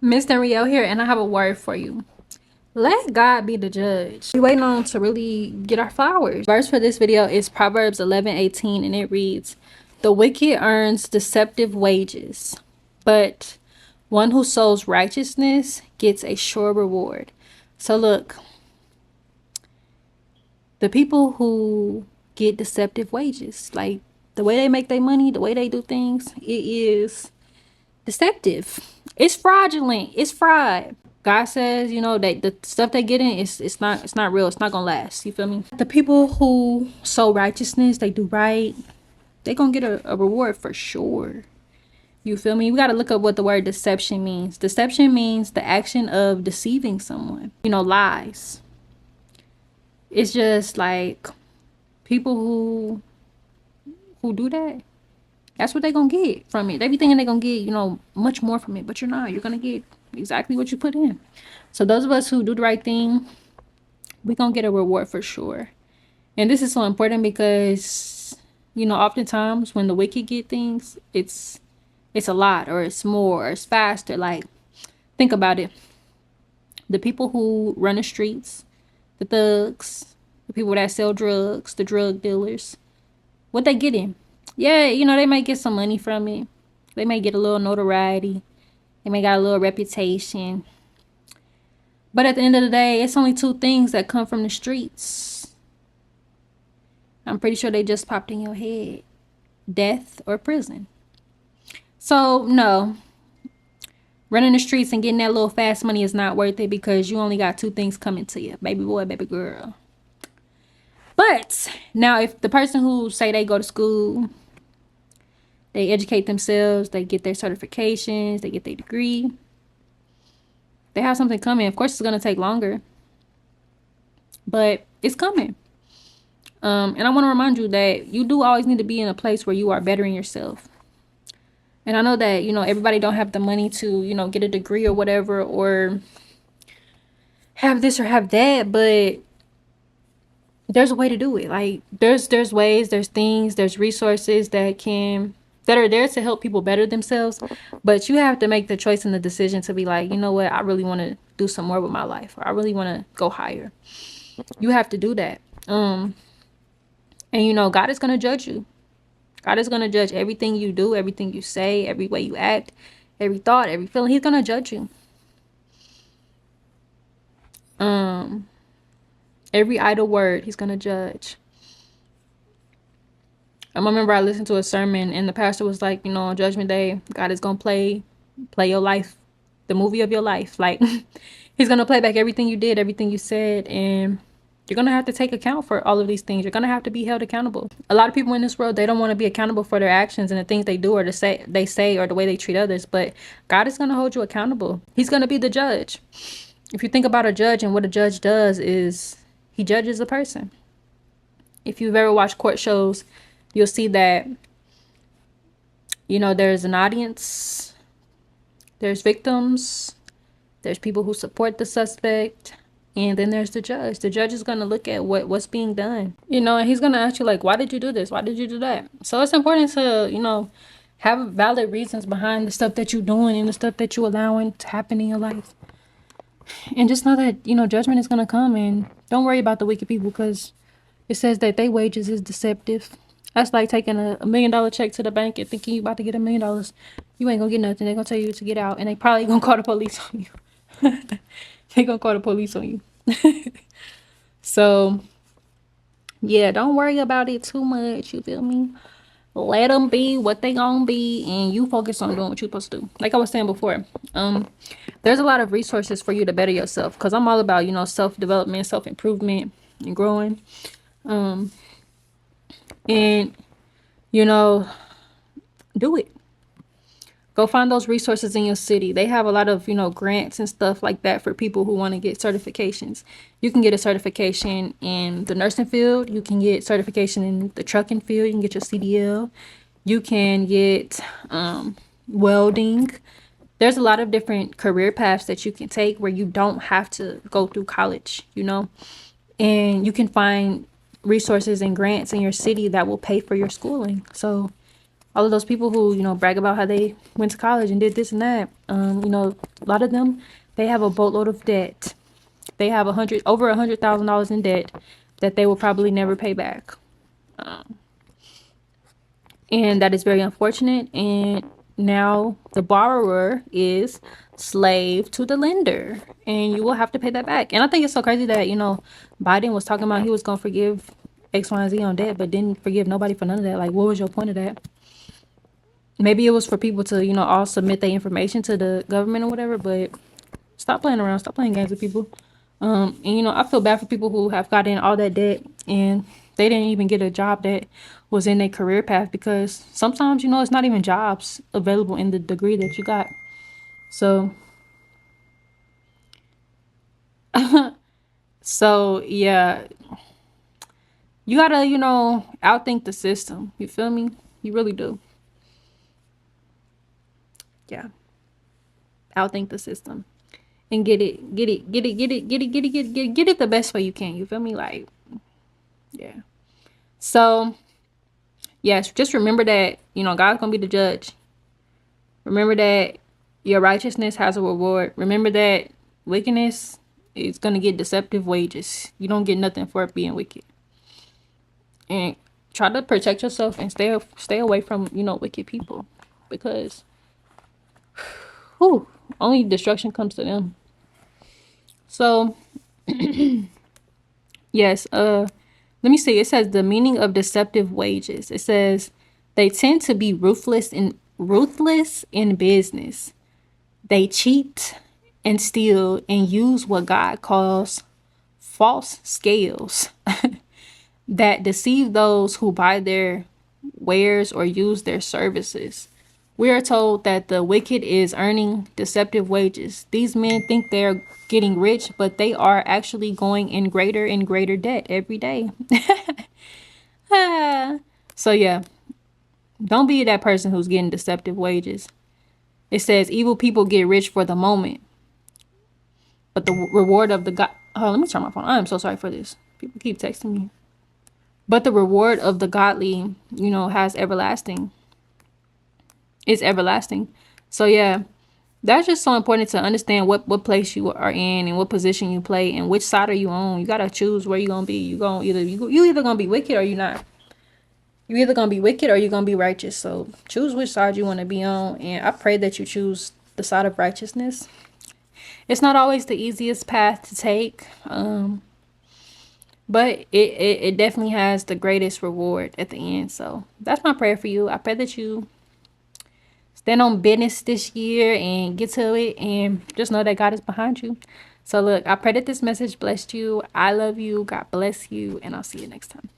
Mr. Riel here, and I have a word for you. Let God be the judge. We waiting on to really get our flowers. Verse for this video is Proverbs 11:18, and it reads, "The wicked earns deceptive wages, but one who sows righteousness gets a sure reward." So look, the people who get deceptive wages, like the way they make their money, the way they do things, it is deceptive. It's fraudulent. It's fraud. God says, that the stuff they get in is it's not real. It's not gonna last. You feel me? The people who sow righteousness, they do right, they gonna get a reward for sure. You feel me? We gotta look up what the word deception means. Deception means the action of deceiving someone. Lies. It's just like people who do that. That's what they gonna get from it. They be thinking they gonna get, much more from it, but you're not. You're gonna get exactly what you put in. So those of us who do the right thing, we gonna get a reward for sure. And this is so important because, oftentimes when the wicked get things, it's a lot, or it's more, or it's faster. Like, think about it. The people who run the streets, the thugs, the people that sell drugs, the drug dealers, what they get in? Yeah, they might get some money from it. They may get a little notoriety. They may got a little reputation. But at the end of the day, it's only two things that come from the streets. I'm pretty sure they just popped in your head. Death or prison. So, no. Running the streets and getting that little fast money is not worth it because you only got two things coming to you. Baby boy, baby girl. But, now if the person who say they go to school, they educate themselves, they get their certifications, they get their degree, they have something coming. Of course, it's going to take longer, but it's coming. And I want to remind you that you do always need to be in a place where you are bettering yourself. And I know that, everybody don't have the money to, get a degree or whatever, or have this or have that, but there's a way to do it. Like, there's ways, there's things, there's resources that are there to help people better themselves. But you have to make the choice and the decision to be like, you know what, I really want to do some more with my life, or I really want to go higher. You have to do that. And God is going to judge you. God is going to judge everything you do, everything you say, every way you act, every thought, every feeling. He's going to judge you. Every idle word, he's going to judge. I remember I listened to a sermon and the pastor was like, on Judgment Day, God is going to play your life, the movie of your life. Like, he's going to play back everything you did, everything you said, and you're going to have to take account for all of these things. You're going to have to be held accountable. A lot of people in this world, they don't want to be accountable for their actions and the things they do or they say or the way they treat others. But God is going to hold you accountable. He's going to be the judge. If you think about a judge and what a judge does is he judges a person. If you've ever watched court shows, you'll see that, there's an audience, there's victims, there's people who support the suspect, and then there's the judge. The judge is going to look at what's being done, and he's going to ask you, like, why did you do this? Why did you do that? So it's important to, have valid reasons behind the stuff that you're doing and the stuff that you're allowing to happen in your life. And just know that, judgment is going to come, and don't worry about the wicked people because it says that their wages is deceptive. That's like taking a $1 million check to the bank and thinking you about to get $1 million. You ain't gonna get nothing. They're gonna tell you to get out, and they probably gonna call the police on you. They gonna call the police on you. So, yeah, don't worry about it too much. You feel me? Let them be what they gonna be, and you focus on doing what you're supposed to do. Like I was saying before, there's a lot of resources for you to better yourself. Because I'm all about, self-development, self-improvement, and growing. And do it. Go find those resources in your city. They have a lot of grants and stuff like that for people who want to get certifications. You can get a certification in the nursing field. You can get certification in the trucking field. You can get your CDL. You can get welding. There's a lot of different career paths that you can take where you don't have to go through college, and you can find resources and grants in your city that will pay for your schooling. So all of those people who, you know, brag about how they went to college and did this and that, you know, a lot of them, they have a boatload of debt. They have over $100,000 in debt that they will probably never pay back. And that is very unfortunate. And now the borrower is slave to the lender, and you will have to pay that back. And I think it's so crazy that, you know, Biden was talking about he was going to forgive X, Y, and Z on debt, but didn't forgive nobody for none of that. Like, what was your point of that? Maybe it was for people to, you know, all submit their information to the government or whatever, but stop playing around. Stop playing games with people. And, you know, I feel bad for people who have gotten all that debt and they didn't even get a job that was in their career path, because sometimes, you know, it's not even jobs available in the degree that you got. So, yeah, you gotta, you know, outthink the system. You feel me? You really do. Yeah. Outthink the system and get it the best way you can. You feel me? Like, yeah. So, yes, just remember that, you know, God's gonna be the judge. Remember that your righteousness has a reward. Remember that wickedness is gonna get deceptive wages. You don't get nothing for being wicked. And try to protect yourself and stay away from, you know, wicked people, because only destruction comes to them. So yes, let me see. It says the meaning of deceptive wages. It says they tend to be ruthless in business. They cheat and steal and use what God calls false scales that deceive those who buy their wares or use their services. We are told that the wicked is earning deceptive wages. These men think they're getting rich, but they are actually going in greater and greater debt every day. So yeah, don't be that person who's getting deceptive wages. It says evil people get rich for the moment, but the reward of the God. Oh, let me turn my phone. I am so sorry for this. People keep texting me. But the reward of the godly, you know, has everlasting. It's everlasting. So yeah, that's just so important to understand what place you are in and what position you play and which side are you on. You gotta choose where you gonna be. You either gonna be wicked or you're not. You either gonna be wicked or you're gonna be righteous. So choose which side you want to be on, and I pray that you choose the side of righteousness. It's not always the easiest path to take, but it definitely has the greatest reward at the end. So that's my prayer for you. I pray that you stand on business this year and get to it, and just know that God is behind you. So look, I pray that this message blessed you. I love you. God bless you, and I'll see you next time.